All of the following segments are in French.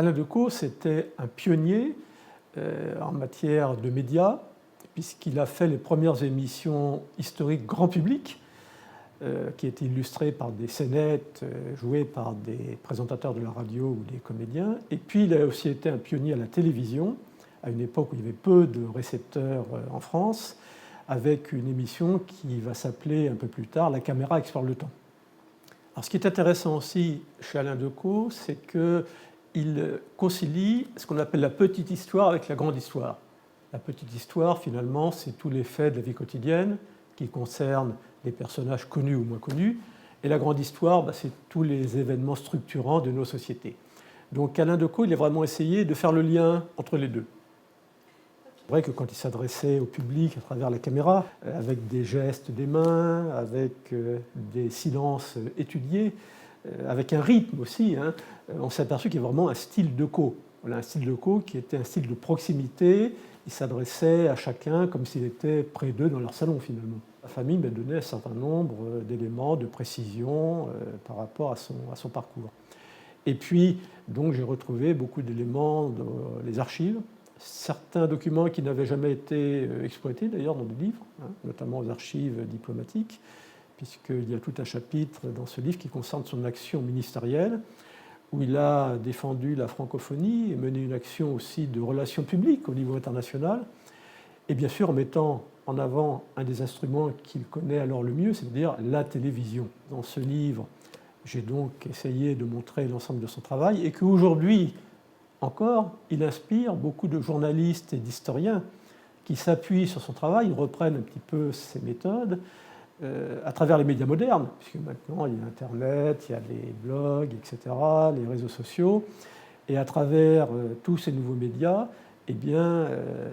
Alain Decaux, c'était un pionnier en matière de médias, puisqu'il a fait les premières émissions historiques grand public, qui étaient illustrées par des scénettes jouées par des présentateurs de la radio ou des comédiens. Et puis il a aussi été un pionnier à la télévision, à une époque où il y avait peu de récepteurs en France, avec une émission qui va s'appeler un peu plus tard « La caméra explore le temps ». Alors, ce qui est intéressant aussi chez Alain Decaux, c'est qu'il concilie ce qu'on appelle la petite histoire avec la grande histoire. La petite histoire, finalement, c'est tous les faits de la vie quotidienne qui concernent des personnages connus ou moins connus. Et la grande histoire, c'est tous les événements structurants de nos sociétés. Donc Alain Decaux, il a vraiment essayé de faire le lien entre les deux. C'est vrai que quand il s'adressait au public à travers la caméra, avec des gestes des mains, avec des silences étudiés, avec un rythme aussi, on s'est aperçu qu'il y avait vraiment un style Decaux. Voilà, un style Decaux qui était un style de proximité. Il s'adressait à chacun comme s'il était près d'eux dans leur salon finalement. La famille m'a donné un certain nombre d'éléments de précision par rapport à son parcours. Et puis, donc, j'ai retrouvé beaucoup d'éléments dans les archives, certains documents qui n'avaient jamais été exploités d'ailleurs dans des livres, notamment aux archives diplomatiques, puisqu'il y a tout un chapitre dans ce livre qui concerne son action ministérielle, où il a défendu la francophonie et mené une action aussi de relations publiques au niveau international, et bien sûr en mettant en avant un des instruments qu'il connaît alors le mieux, c'est-à-dire la télévision. Dans ce livre, j'ai donc essayé de montrer l'ensemble de son travail et qu'aujourd'hui encore, il inspire beaucoup de journalistes et d'historiens qui s'appuient sur son travail, ils reprennent un petit peu ses méthodes à travers les médias modernes, puisque maintenant il y a Internet, il y a les blogs, etc., les réseaux sociaux, et à travers tous ces nouveaux médias, eh bien,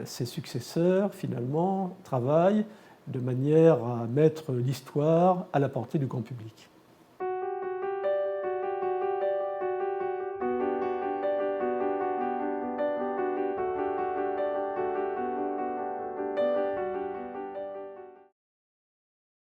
ses successeurs, finalement, travaillent de manière à mettre l'histoire à la portée du grand public.